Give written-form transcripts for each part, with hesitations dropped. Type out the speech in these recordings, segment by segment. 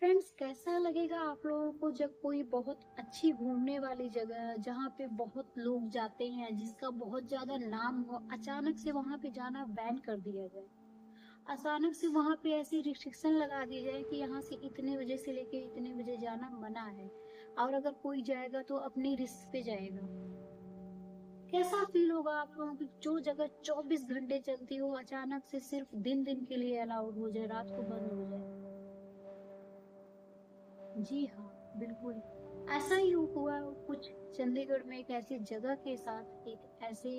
Friends, कैसा लगेगा आप लोगों को जब कोई बहुत अच्छी घूमने वाली जगह जहाँ पे बहुत लोग जाते हैं, जिसका बहुत ज्यादा नाम हो, अचानक से वहां पे जाना बैन कर दिया जाए। अचानक से वहां पे ऐसी रिस्ट्रिक्शन लगा दी जाए कि यहाँ से इतने बजे से लेके इतने बजे जाना मना है, और अगर कोई जाएगा तो अपनी रिस्क पे जाएगा। कैसा फील होगा आप लोगों की? जो जगह 24 घंटे चलती हो अचानक से सिर्फ दिन दिन के लिए अलाउड हो जाए, रात को बंद हो जाए। जी हाँ, बिल्कुल। ऐसा ही हुआ कुछ चंडीगढ़ में, एक ऐसी जगह के साथ, एक ऐसे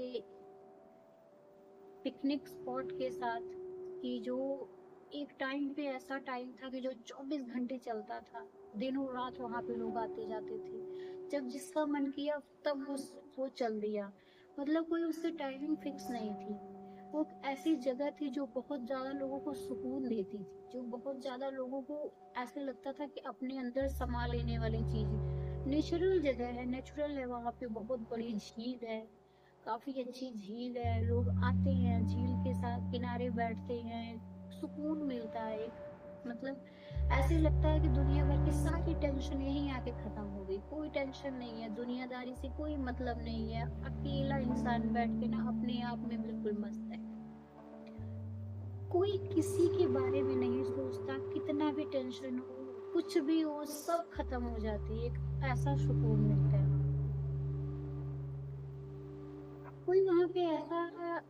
पिकनिक स्पॉट के साथ कि जो एक टाइम पे ऐसा टाइम था कि जो 24 घंटे चलता था। दिनों रात वहां पे लोग आते जाते थे। जब जिसका मन किया तब वो चल दिया। मतलब कोई उसकी टाइमिंग फिक्स नहीं थी। वो एक ऐसी जगह थी जो बहुत ज्यादा लोगों को सुकून देती थी, जो बहुत ज्यादा लोगों को ऐसे लगता था कि अपने अंदर समा लेने वाली चीज है। नेचुरल जगह है, नेचुरल है, वहां पे बहुत बड़ी झील है। काफी अच्छी झील है, लोग आते हैं झील के साथ किनारे बैठते हैं। सुकून मिलता है एक। मतलब ऐसे लगता है कि दुनिया भर की सारी टेंशन यहीं आके खत्म हो गई। कोई टेंशन नहीं है, दुनियादारी से कोई मतलब नहीं है। अकेला इंसान बैठ के ना अपने आप में बिल्कुल मस्त है। कोई किसी के बारे में नहीं सोचता, कितना भी टेंशन हो, कुछ भी हो, सब खत्म हो जाती है। एक ऐसा सुकून मिलता है वहाँ। कोई वहां पे ऐसा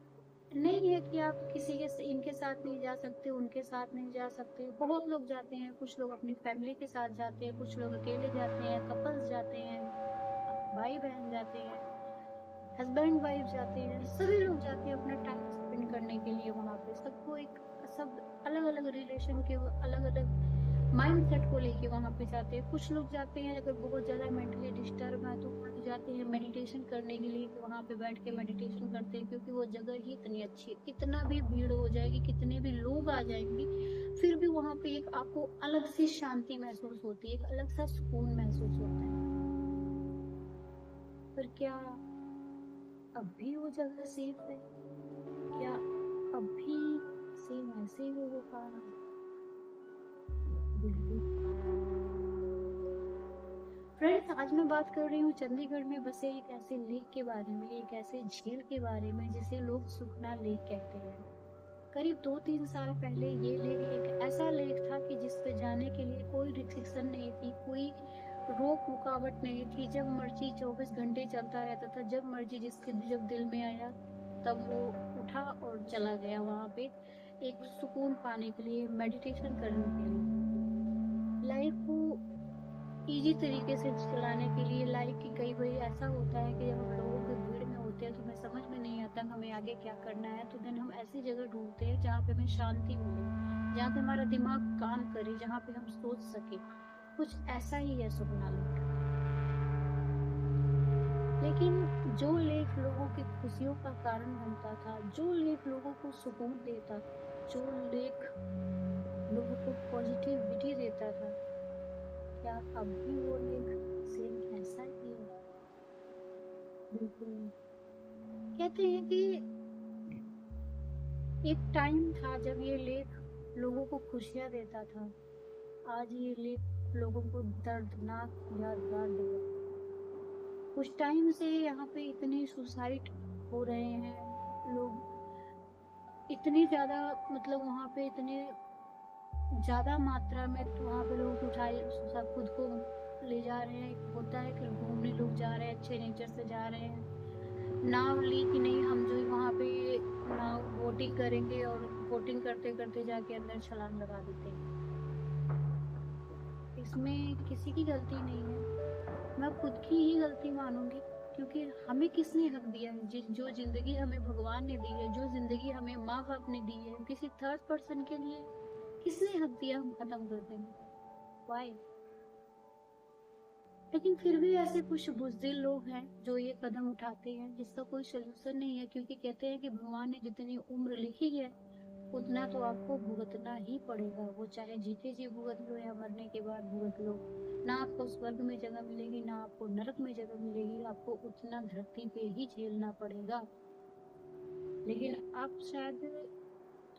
नहीं है कि आप किसी के इनके साथ नहीं जा सकते, उनके साथ नहीं जा सकते। बहुत लोग जाते हैं, कुछ लोग अपनी फैमिली के साथ जाते हैं, कुछ लोग अकेले जाते हैं, कपल्स जाते हैं, भाई बहन जाते हैं, हस्बैंड वाइफ जाते हैं, सभी लोग जाते हैं अपना टाइम स्पेंड करने के लिए वहां पे। सबको एक सब अलग अलग रिलेशन के अलग अलग माइंड सेट को लेके वहां पे जाते हैं। कुछ लोग जाते हैं अगर बहुत ज्यादा मेंटली डिस्टर्ब है तो वो लोग जाते हैं मेडिटेशन करने के लिए, कि वहां पे बैठ के मेडिटेशन करते हैं, क्योंकि वो जगह ही इतनी अच्छी है। कितना भी भीड़ हो जाएगी, कितने भी लोग आ जाएंगे, फिर भी वहां पे एक आपको अलग सी शांति महसूस होती है, एक अलग सा सुकून महसूस होता है। पर क्या अब भी वो जगह सेफ है? क्या अब भी सेम ऐसे ही होगा? बिल्कुल। फ्रेंड्स, आज मैं बात कर रही हूँ चंडीगढ़ में बसे एक ऐसे लेक के बारे में, एक ऐसे झील के बारे में जिसे लोग सुखना लेक कहते हैं। करीब 2-3 साल पहले ये लेक एक ऐसा लेक था कि जिस पे जाने के लिए कोई रिस्ट्रिक्शन नहीं थी, कोई रोक रुकावट नहीं थी। जब मर्जी 24 घंटे चलता रहता था, जब मर्जी जिसके जब दिल में आया तब वो उठा और चला गया वहां पे, एक सुकून पाने के लिए, मेडिटेशन करने के लिए, लाइफ को इजी तरीके से चलाने के लिए। लाइफ की कई बार ऐसा होता है कि जब हम लोगों की भीड़ में होते हैं तो हमें समझ में नहीं आता हमें आगे क्या करना है, तो देन हम ऐसी जगह ढूंढते हैं जहाँ पे हमें शांति मिले, जहाँ पे हमारा दिमाग काम करे, जहाँ पे हम सोच सके। कुछ ऐसा ही है सुखना लेक। लेकिन जो लेक लोगों की खुशियों का कारण बनता था, जो लेक लोगों को सुकून देता था, जो लेक लोगों को पॉजिटिविटी देता था, क्या अब भी वो लेक सेम ऐसा ही है? बिल्कुल नहीं। कहते हैं कि एक टाइम था जब ये लेक लोगों को खुशियां देता था। आज ये लेक लोगों को दर्दनाक यादगार दे रहा है। कुछ टाइम से यहाँ पे इतने सुसाइड हो रहे हैं लोग, इतनी ज्यादा, मतलब वहां पे इतने ज्यादा मात्रा में तो वहां पे लोग उठाए सब खुद को ले जा रहे हैं। होता है कि घूमने लोग जा रहे हैं, अच्छे नेचर से जा रहे हैं, नाव ली कि नहीं हम जो वहां पे नाव बोटिंग करेंगे, और बोटिंग करते करते जाके अंदर छलांग लगा देते हैं। इसमें किसी की गलती नहीं है, मैं खुद की ही गलती मानूंगी। क्योंकि हमें किसने हक दिया है? जो जिंदगी हमें भगवान ने दी है, जो जिंदगी हमें माँ बाप ने दी है, किसी थर्ड पर्सन के लिए किसने हक दिया हम खत्म कर देंगे? वाई? लेकिन फिर भी ऐसे कुछ बुज़दिल लोग हैं जो ये कदम उठाते हैं, जिसका कोई सोल्यूशन नहीं है, क्योंकि कहते हैं कि भगवान ने जितनी उम्र लिखी है उतना तो आपको भुगतना ही पड़ेगा। वो चाहे जीते जी भुगत लो या मरने के बाद भुगत लो। ना आपको स्वर्ग में जगह मिलेगी, ना आपको नरक में जगह मिलेगी, आपको उतना धरती पे ही झेलना पड़ेगा। लेकिन आप शायद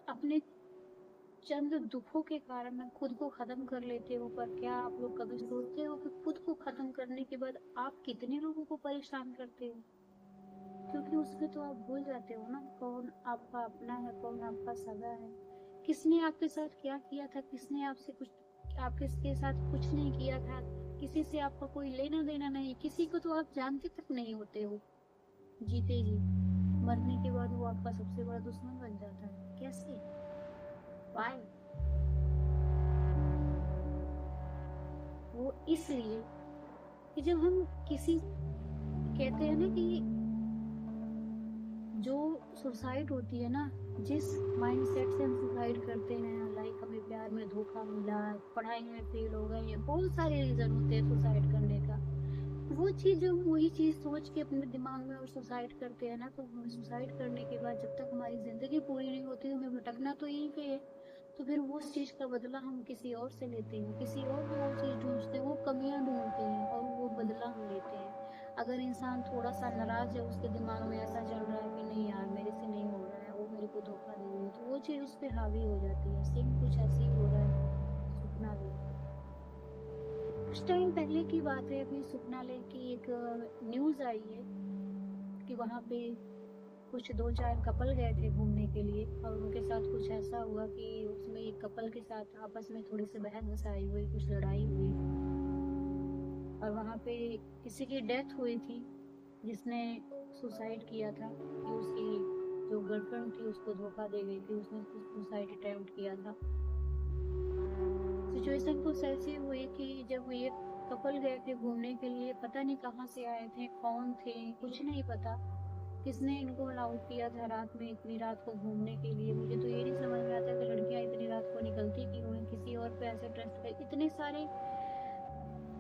अपने चंद दुखों के कारण खुद को खत्म कर लेते हो, पर क्या आप लोग कभी सोचते हो कि खुद को खत्म करने के बाद आप कितने लोगों को परेशान करते हो? क्योंकि उसमें तो आप भूल जाते हो ना कौन आपका अपना है, कौन आपका सगा है, किसने आपके साथ क्या किया था, किसने आपके साथ कुछ नहीं किया था, किसी से आपका कोई लेना देना नहीं, किसी को तो आप जानते तक नहीं होते हो जीते जी। मरने के बाद वो आपका सबसे बड़ा दुश्मन बन जाता है। कैसे? वाई? वो इसलिए कि जब हम किसी कहते हैं ना कि जो सुसाइड होती है ना, जिस माइंडसेट से हम सुसाइड करते हैं, लाइक हमें प्यार में धोखा मिला, पढ़ाई में फेल हो गए, बहुत सारे रीजन होते हैं सुसाइड करने का। वो चीज जब हम वही चीज सोच के अपने दिमाग में और सुसाइड करते हैं ना, तो हमें सुसाइड करने के बाद जब तक हमारी जिंदगी पूरी नहीं होती हमें भटकना तो यहीं पे है। तो फिर वो चीज का बदला हम किसी और से लेते हैं, किसी और में वो चीज ढूंढते हैं, वो कमियां ढूंढते हैं और वो बदला हम लेते हैं। अगर इंसान थोड़ा सा नाराज है, उसके दिमाग में ऐसा चल रहा है कि नहीं यार मेरे से नहीं हो रहा है, वो मेरे को धोखा दे रही है, तो वो चीज उस पर हावी हो जाती है। सेम कुछ ऐसे ही हो रहा है सुखना लेक। कुछ टाइम पहले की बात है, अभी सुखना लेक की एक न्यूज आई है कि वहाँ पे कुछ 2-4 कपल गए थे घूमने के लिए, और उनके साथ कुछ ऐसा हुआ कि उसमें एक कपल के साथ आपस में थोड़ी सी बहस बसाई हुई, कुछ लड़ाई हुई, और वहाँ पे किसी की डेथ हुई थी जिसने सुसाइड किया था कि उसकी जो गर्लफ्रेंड थी उसको धोखा दे गई थी, उसने सुसाइड अटेम्प्ट किया था। सिचुएशन कुछ ऐसी हुई कि जब ये कपल गए थे घूमने के लिए, पता नहीं कहाँ से आए थे, कौन थे, कुछ नहीं पता, किसने इनको अलाउ किया था रात में इतनी रात को घूमने के लिए। मुझे तो ये नहीं समझ में आता कि लड़कियां इतनी रात को निकलती क्यों हैं, किसी और पे ऐसे ट्रस्ट कर, इतने सारे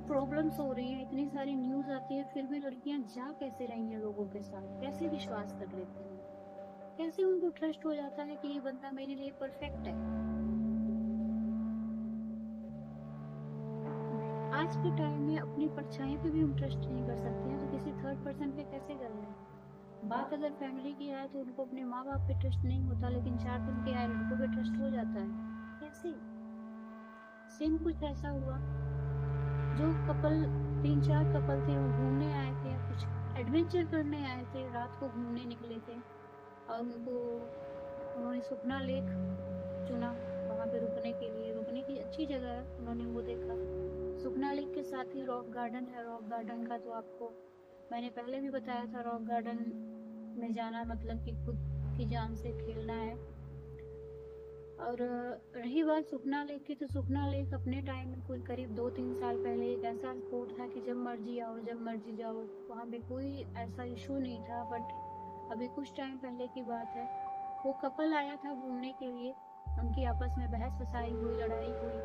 प्रॉब्लम्स हो रही है, इतनी सारी न्यूज आती है, फिर भी लड़कियां जा कैसे रही हैं लोगों के साथ, कैसे विश्वास कर लेती हैं, कैसे उनको ट्रस्ट हो जाता है कि ये बंदा मेरे लिए परफेक्ट है। आज के टाइम में अपनी परछाई पे भी हम ट्रस्ट नहीं कर सकते हैं, तो किसी थर्ड पर्सन पे कैसे कर लें? बात अगर फैमिली की आए तो उनको अपने माँ बाप पे ट्रस्ट नहीं होता, लेकिन 4 दिन के आए लड़कों पे ट्रस्ट हो जाता है। कैसे? सेम कुछ ऐसा हुआ, जो कपल 3-4 कपल थे वो घूमने आए थे, कुछ एडवेंचर करने आए थे, रात को घूमने निकले थे, और उन्होंने सुखना लेक चुना वहाँ पे रुकने के लिए। रुकने की अच्छी जगह है, उन्होंने वो देखा। सुखना लेक के साथ ही रॉक गार्डन है, रॉक गार्डन का तो आपको मैंने पहले भी बताया था, रॉक गार्डन में जाना मतलब कि खुद की जान से खेलना है। और रही बात सुखना लेक की, तो सुखना लेक अपने टाइम में कोई करीब 2-3 साल पहले एक ऐसा स्पॉट था कि जब मर्जी आओ जब मर्जी जाओ, वहाँ पे कोई ऐसा इशू नहीं था। बट अभी कुछ टाइम पहले की बात है, वो कपल आया था घूमने के लिए, उनकी आपस में बहस बसाई हुई, लड़ाई हुई,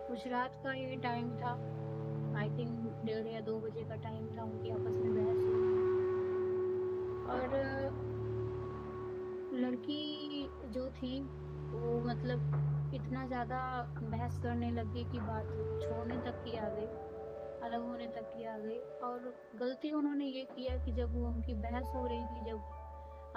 कुछ रात का ये टाइम था, आई थिंक 1:30 या 2 बजे का टाइम था, उनकी आपस में बहस हुई, और लड़की जो थी वो मतलब इतना ज़्यादा बहस करने लगी कि बात छोड़ने तक की आ गई, अलग होने तक की आ गई। और गलती उन्होंने ये किया कि जब वो उनकी बहस हो रही थी, जब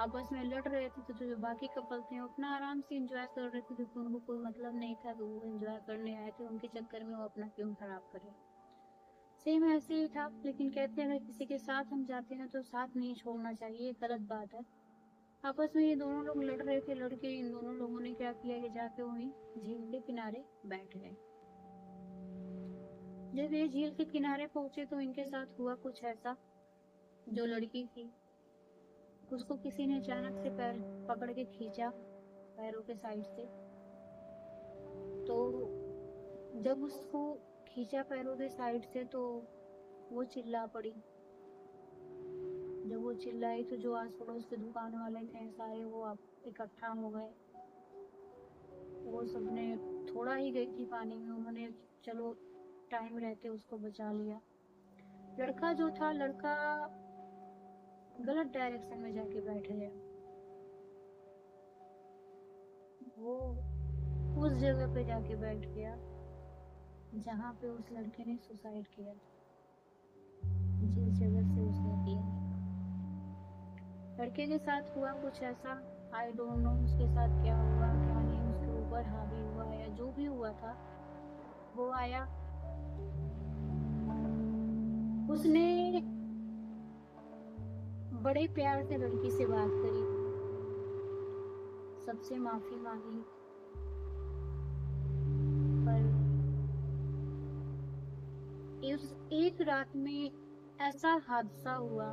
आपस में लड़ रहे थे, तो जो बाकी कपल थे वो अपना आराम से एंजॉय कर रहे थे, क्योंकि उनको कोई मतलब नहीं था कि वो एंजॉय करने आए थे, उनके चक्कर में वो अपना क्यों खराब करे। सेम ऐसे ही था, लेकिन कहते हैं अगर किसी के साथ हम जाते हैं तो साथ नहीं छोड़ना चाहिए, गलत बात है। आपस में ये दोनों लोग लड़ रहे थे, लड़के इन दोनों लोगों ने क्या किया कि जाके वहीं झील के किनारे बैठ गए। जब ये झील के किनारे पहुंचे तो इनके साथ हुआ कुछ ऐसा, जो लड़की थी उसको किसी ने अचानक से पैर पकड़ के खींचा पैरों के साइड से, तो जब उसको खींचा पैरों के साइड से तो वो चिल्ला पड़ी। जब वो चिल्लाई तो जो आस पड़ोस के दुकान वाले थे सारे वो आप इकट्ठा हो गए, वो सबने, थोड़ा ही गई थी पानी में, उन्होंने चलो टाइम रहते उसको बचा लिया। लड़का जो था, लड़का गलत डायरेक्शन में जाके बैठ गया, वो उस जगह पे जाके बैठ गया जहाँ पे उस लड़के ने सुसाइड किया, जिस जगह से उसने किया। लड़के के साथ हुआ कुछ ऐसा, आई डोंट नो उसके साथ क्या हुआ क्या नहीं, उसके ऊपर हावी हुआ या जो भी हुआ था, वो आया, उसने बड़े प्यार से लड़की से बात करी, सबसे माफी मांगी, पर उस एक रात में ऐसा हादसा हुआ,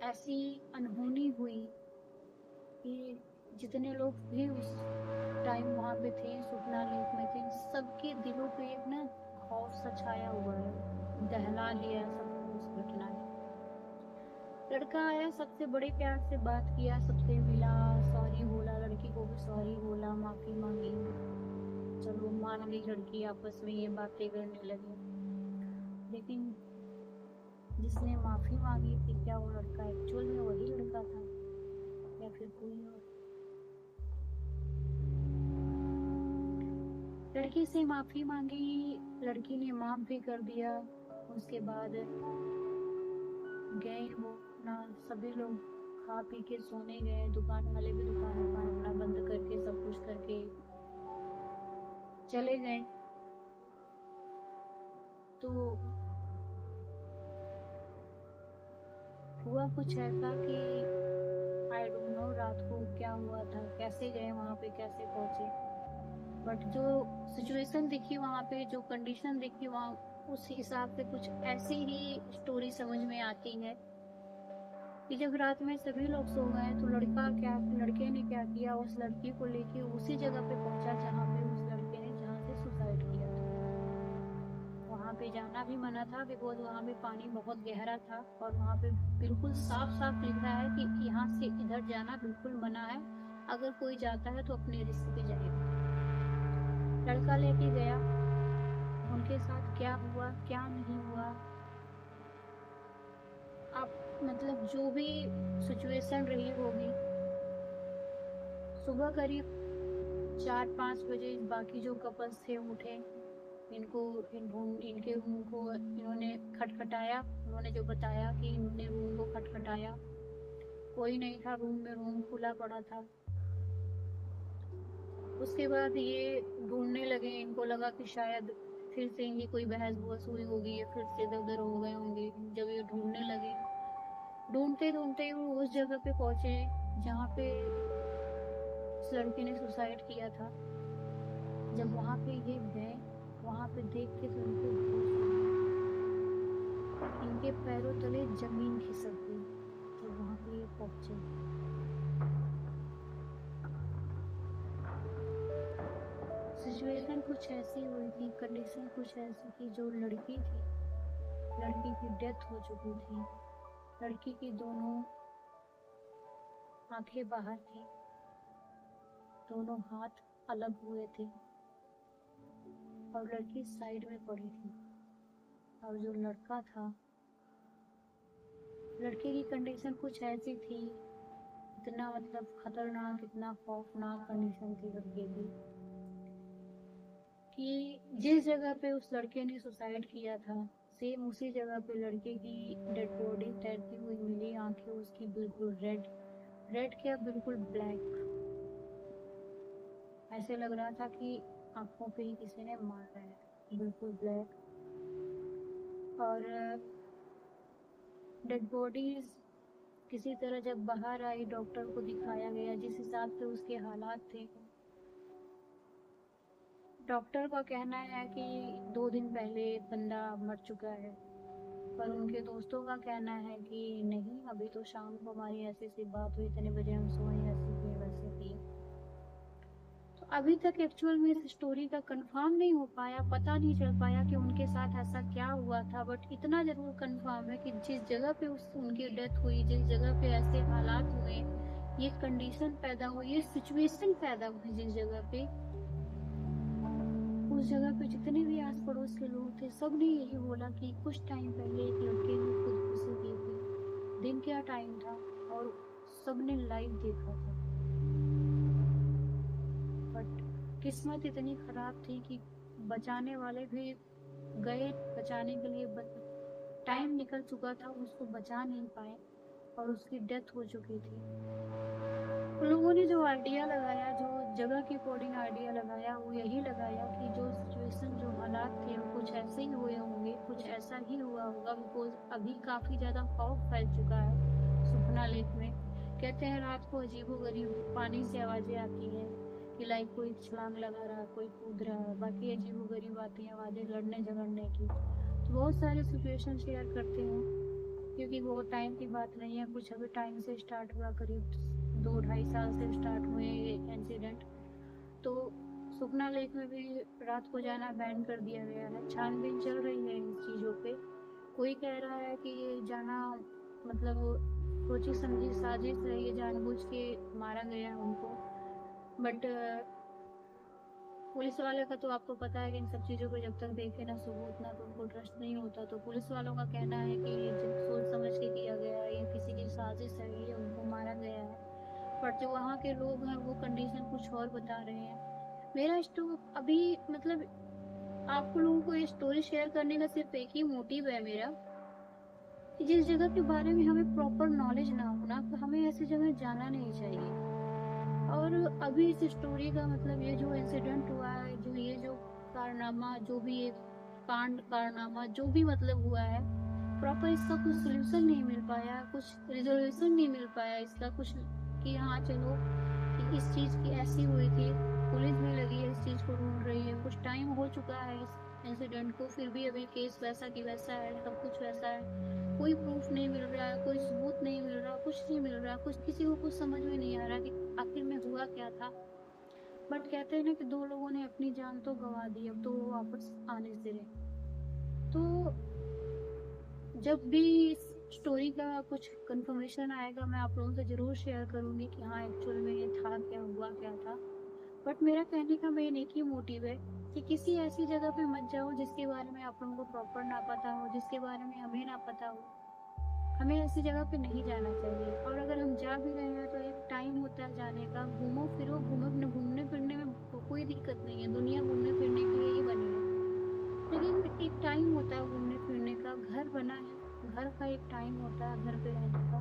ऐसी अनहोनी हुई कि जितने लोग भी उस टाइम वहां पे थे, सुखना लेक में थे, सबके दिलों पे एक ना खौफ सा छाया हुआ है, दहला लिया सबको उस घटना ने। लड़का आया, सबसे बड़े प्यार से बात किया, सबसे मिला, सॉरी बोला, लड़की को भी सॉरी बोला, माफी मांगी, चलो मान गई लड़की, आपस में ये बातें करने लगे। लेकिन जिसने माफी मांगी थी, क्या वो लड़का एक्चुअल में वही लड़का था या फिर कोई और? लड़की से माफी मांगी, लड़की ने माफ भी कर दिया। उसके बाद गए वो ना, सभी लोग खा पी के सोने गए, दुकान वाले भी दुकान अपना बंद करके सब कुछ करके चले गए। तो हुआ कुछ ऐसा कि आई डोंट नो रात को क्या हुआ था, कैसे गए वहां पे, कैसे पहुंचे, बट जो सिचुएशन दिखी वहां पे, जो कंडीशन दिखी वहां, उस हिसाब से कुछ ऐसी ही स्टोरी समझ में आती है कि जब रात में सभी लोग सो गए तो लड़के ने क्या किया, उस लड़की को लेके उसी जगह पे पहुंचा जहाँ पे उस लड़के ने जहाँ से सुसाइड किया था। वहां पे जाना भी मना था, बिकॉज वहां पे पानी बहुत गहरा था और वहां पे बिल्कुल साफ साफ लिख रहा है कि यहाँ से इधर जाना बिल्कुल मना है, अगर कोई जाता है तो अपने रिस्क पे जाएगा। लड़का लेके गया, उनके साथ क्या हुआ क्या नहीं हुआ, आप मतलब जो भी सिचुएशन रही होगी। सुबह करीब 4-5 बजे बाकी जो कपल्स थे उठे, इनके रूम को इन्होंने खटखटाया, उन्होंने जो बताया कि इन्होंने रूम को खटखटाया, कोई नहीं था रूम में, रूम खुला पड़ा था। उसके बाद ये ढूंढने लगे, इनको लगा कि शायद फिर से इनकी कोई बहस बुहस हुई होगी या फिर से इधर उधर हो गए होंगे। जब ये ढूंढने लगे, ढूंढते ढूंढते वो उस जगह पे पहुंचे जहाँ पे उस लड़के ने सुसाइड किया था। जब वहां पे ये गए, वहां पे देख के तो इनको होश उड़ा, इनके पैरों तले जमीन खिसक गई जब वहां पे ये पहुंचे। सिचुएशन कुछ ऐसी हुई थी, कंडीशन कुछ ऐसी थी, जो लड़की थी, लड़की की डेथ हो चुकी थी, लड़की की दोनों आंखें बाहर थी, दोनों हाथ अलग हुए थे और लड़की साइड में पड़ी थी। और जो लड़का था, लड़के की कंडीशन कुछ ऐसी थी, इतना मतलब खतरनाक, इतना खौफनाक कंडीशन थी लड़के की कि जिस जगह पे उस लड़के ने सुसाइड किया था, सेम उसी जगह पे लड़के की डेड बॉडी तैरती हुई मिली। आंखें उसकी बिल्कुल रेड, रेड क्या बिल्कुल ब्लैक, ऐसे लग रहा था कि आंखों पे ही किसी ने मारा है, बिल्कुल ब्लैक। और डेड बॉडीज किसी तरह जब बाहर आई, डॉक्टर को दिखाया गया, जिस हिसाब से उसके हालात थे, डॉक्टर का कहना है कि 2 दिन पहले बंदा मर चुका है, पर उनके दोस्तों का कहना है कि नहीं, अभी तो शाम को हमारी ऐसी ऐसी बात हुई, इतने बजे हम सोए, ऐसे किए वैसे किए। तो अभी तक एक्चुअल में इस स्टोरी का कंफर्म नहीं हो पाया, पता नहीं चल पाया कि उनके साथ ऐसा क्या हुआ था, बट इतना जरूर कंफर्म है कि जिस जगह पे उनकी डेथ हुई, जिस जगह पे ऐसे हालात हुए, ये कंडीशन पैदा हुई, ये सिचुएशन पैदा हुई जिस जगह पे, उस जगह पे जितने भी आस पड़ोस के लोग थे, सब ने यही बोला कि कुछ टाइम पहले एक लड़के ने खुदकुशी की थी। दिन क्या टाइम था और सबने लाइव देखा था, बट किस्मत इतनी खराब थी कि बचाने वाले भी गए बचाने के लिए, टाइम निकल चुका था, उसको बचा नहीं पाए और उसकी डेथ हो चुकी थी। लोगों ने जो आइडिया लगाया, जो जगह के अकॉर्डिंग आइडिया लगाया, वो यही लगाया कि जो सिचुएशन, जो हालात थे वो कुछ ऐसे ही हुए होंगे, कुछ ऐसा ही हुआ होगा, बिकॉज अभी काफ़ी ज़्यादा खौफ फैल चुका है सुखना लेक में। कहते हैं रात को अजीबोगरीब पानी से आवाज़ें आती हैं कि लाइक कोई छलांग लगा रहा है, कोई कूद रहा है, बाकी अजीबोगरीब आती हैं आवाज़ें लड़ने झगड़ने की। तो बहुत सारे सिचुएशन शेयर करते हैं, क्योंकि वो टाइम की बात नहीं है, कुछ अभी टाइम से स्टार्ट हुआ, करीब 2-2.5 साल से स्टार्ट हुए ये इंसिडेंट। तो सुखना लेक में भी रात को जाना बैन कर दिया गया है। छानबीन चल रही है इन चीज़ों पे। कोई कह रहा है कि ये जाना मतलब सोची समझी साजिश है, ये जानबूझ के मारा गया है उनको। बट पुलिस वाले का तो आपको पता है कि इन सब चीज़ों को जब तक देखे ना सबूत ना, तो उनको ट्रस्ट नहीं होता। तो पुलिस वालों का कहना है कि ये जब सोच समझ के किया गया है, ये किसी की साजिश है, ये उनको मारा गया है। बट जो वहाँ के लोग हैं वो कंडीशन कुछ और बता रहे हैं। मेरा अभी मतलब आप लोगों को ये स्टोरी शेयर करने का सिर्फ एक ही मोटिव है मेरा, कि जिस जगह के बारे में हमें प्रॉपर नॉलेज ना हो ना, तो हमें ऐसी जगह जाना नहीं चाहिए। और अभी इस स्टोरी का मतलब ये जो इंसिडेंट हुआ है, जो ये जो कारनामा, जो भी ये कांड कारनामा जो भी मतलब हुआ है, प्रॉपर इसका कुछ सोल्यूशन नहीं मिल पाया, कुछ रिजोल्यूशन नहीं मिल पाया इसका कुछ, कि हाँ चलो कि इस चीज़ की ऐसी हुई थी, पुलिस भी लगी है इस चीज़ को ढूंढ रही है, कुछ टाइम हो चुका है इस इंसिडेंट को, फिर भी अभी केस वैसा की वैसा है, सब कुछ वैसा है, कोई प्रूफ नहीं मिल रहा है, कोई सबूत नहीं मिल रहा, कुछ नहीं मिल रहा, कुछ किसी को कुछ समझ में नहीं आ रहा कि आखिर में हुआ क्या था। बट कहते हैं ना कि 2 लोगों ने अपनी जान तो गंवा दी, अब तो वो वापस आने से रहे। तो जब भी इस स्टोरी का कुछ कंफर्मेशन आएगा, मैं आप लोगों से ज़रूर शेयर करूँगी कि हाँ एक्चुअल में ये था क्या, हुआ क्या था। बट मेरा कहने का मेन एक ही मोटिव है कि किसी ऐसी जगह पे मत जाओ जिसके बारे में आप लोगों को प्रॉपर ना पता हो, जिसके बारे में हमें ना पता हो। हमें ऐसी जगह पे नहीं जाना चाहिए। और अगर हम जा भी रहे हैं तो एक टाइम होता है जाने का, घूमो फिरो, घूमने फिरने में कोई दिक्कत नहीं है, दुनिया घूमने फिरने के लिए ही बनी है। लेकिन एक टाइम होता है घूमने फिरने का, घर बना है, घर का एक टाइम होता है घर पे रहने का।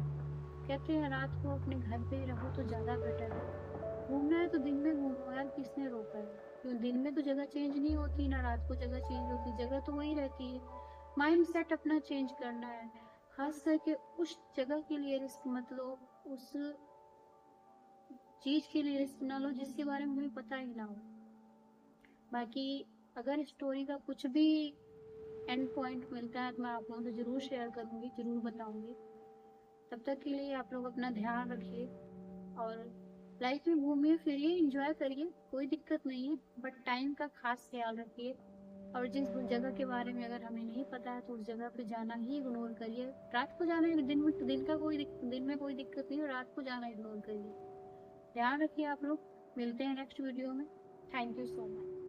कहते हैं रात को अपने घर पे ही रहो तो ज़्यादा बेटर है। घूमना है तो दिन में घूमो यार, किसने रोका है? क्यों दिन में तो जगह चेंज नहीं होती, ना रात को जगह चेंज होती, जगह तो वही रहती है। माइंड सेट अपना चेंज करना है, खास करके उस जगह के लिए रिस्क मत लो, उस चीज़ के लिए रिस्क ना लो जिसके बारे में हमें पता ही ना हो। बाकी अगर स्टोरी का कुछ भी एंड पॉइंट मिलता है तो मैं आप लोगों से ज़रूर शेयर करूँगी, ज़रूर बताऊँगी। तब तक के लिए आप लोग अपना ध्यान रखिए और लाइफ में घूमिए फिरिए, एंजॉय करिए, कोई दिक्कत नहीं है, बट टाइम का खास ख्याल रखिए। और जिस जगह के बारे में अगर हमें नहीं पता है तो उस जगह पे जाना ही इग्नोर करिए। रात को जाना है, दिन में कोई दिक्कत नहीं है, रात को जाना इग्नोर करिए। ध्यान रखिए आप लोग, मिलते हैं नेक्स्ट वीडियो में। Thank you so much.